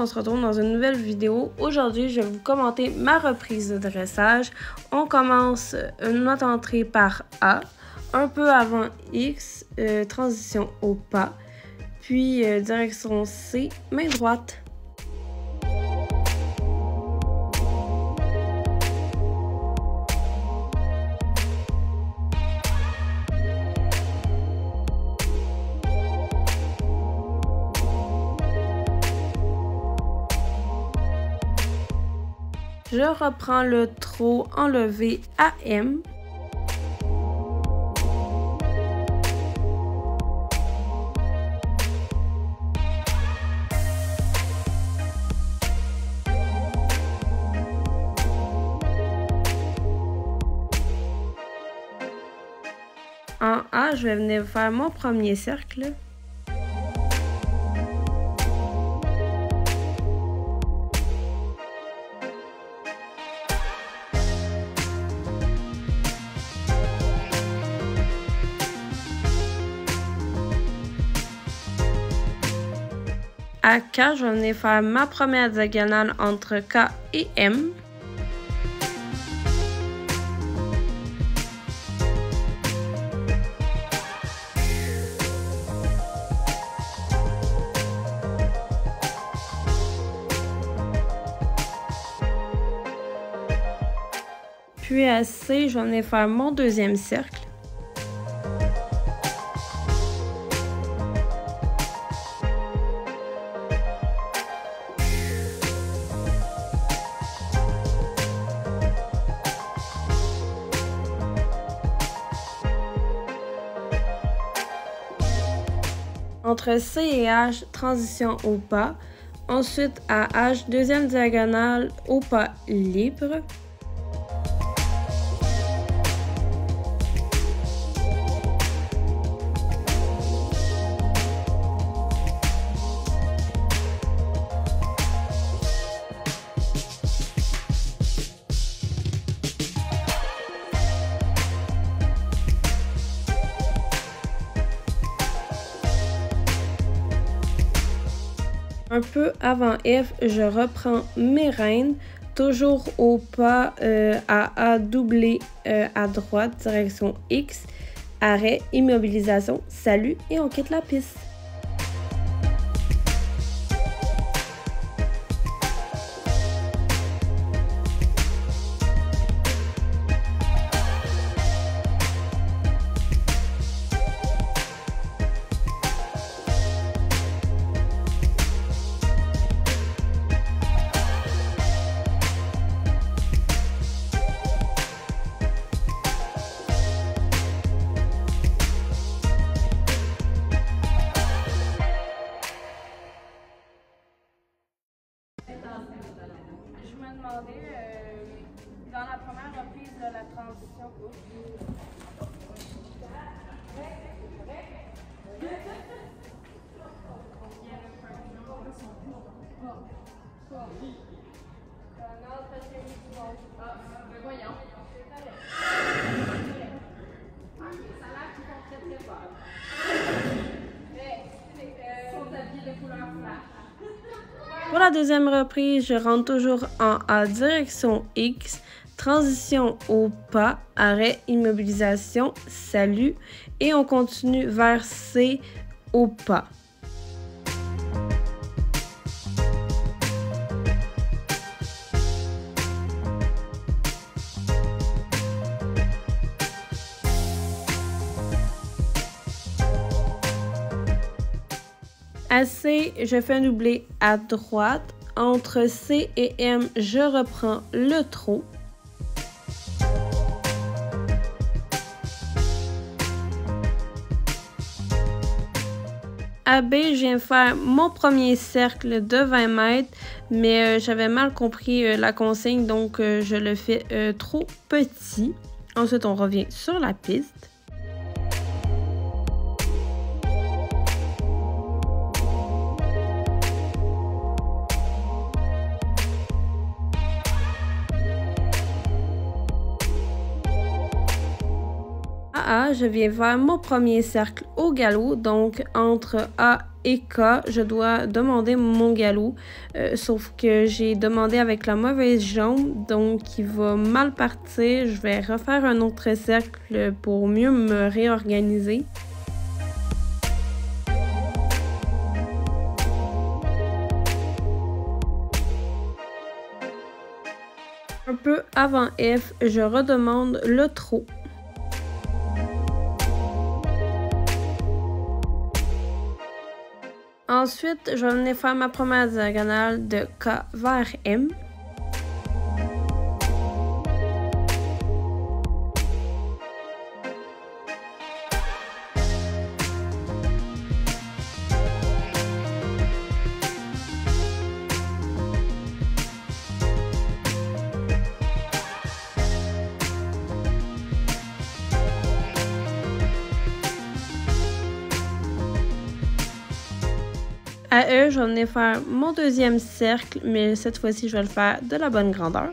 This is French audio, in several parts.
on se retrouve dans une nouvelle vidéo. Aujourd'hui, je vais vous commenter ma reprise de dressage. On commence notre entrée par A, un peu avant X, transition au pas, puis direction C, main droite. Je reprends le trot enlevé AM. En A, je vais venir faire mon premier cercle. À K, je vais venir faire ma première diagonale entre K et M. Puis à C, je vais venir faire mon deuxième cercle. Entre C et H, transition au pas. Ensuite, à H, deuxième diagonale au pas libre. Un peu avant F, je reprends mes rênes, toujours au pas à A doublé à droite, direction X, arrêt, immobilisation, salut et on quitte la piste. Je me demandais, dans la première reprise de la transition, pour la deuxième reprise, je rentre toujours en A direction X, transition au pas, arrêt, immobilisation, salut et on continue vers C au pas. À C, je fais un doublé à droite. Entre C et M, je reprends le trot. À B, je viens faire mon premier cercle de 20 mètres, mais j'avais mal compris la consigne, donc je le fais trop petit. Ensuite, on revient sur la piste. AA, je viens vers mon premier cercle au galop, donc entre A et K, je dois demander mon galop, sauf que j'ai demandé avec la mauvaise jambe, donc il va mal partir. Je vais refaire un autre cercle pour mieux me réorganiser. Un peu avant F, je redemande le trot. Ensuite, je vais venir faire ma première diagonale de K vers M. À E, je vais venir faire mon deuxième cercle, mais cette fois-ci, je vais le faire de la bonne grandeur.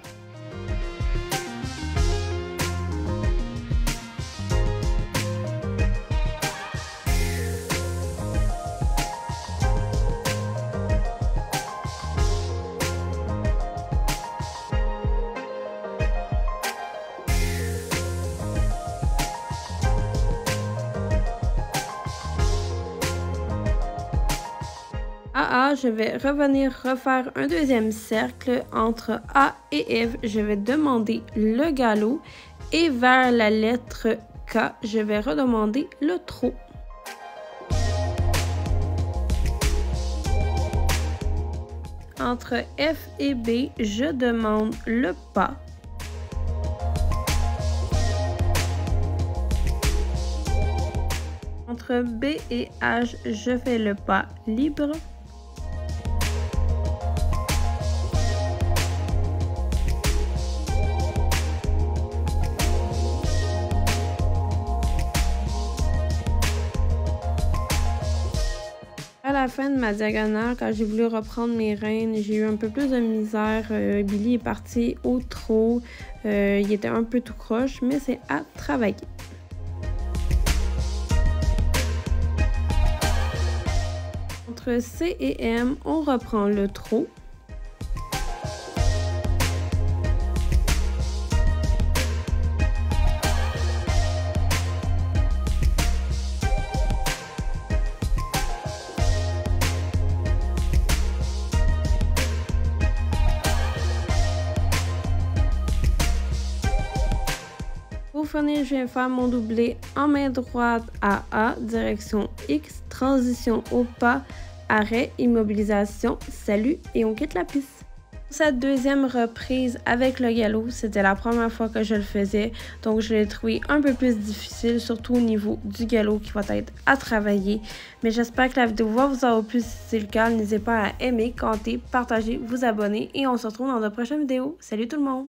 AA, je vais revenir refaire un deuxième cercle entre A et F. Je vais demander le galop et vers la lettre K, je vais redemander le trot. Entre F et B, je demande le pas. Entre B et H, je fais le pas libre. À la fin de ma diagonale, quand j'ai voulu reprendre mes rênes, j'ai eu un peu plus de misère. Billy est parti au trot. Il était un peu tout croche, mais c'est à travailler. Entre C et M, on reprend le trot. Pour finir, je viens faire mon doublé en main droite à A, direction X, transition au pas, arrêt, immobilisation, salut et on quitte la piste. Pour cette deuxième reprise avec le galop, c'était la première fois que je le faisais, donc je l'ai trouvé un peu plus difficile, surtout au niveau du galop qui va être à travailler. Mais j'espère que la vidéo va vous avoir plu. Si c'est le cas, n'hésitez pas à aimer, commenter, partager, vous abonner et on se retrouve dans de prochaines vidéos. Salut tout le monde!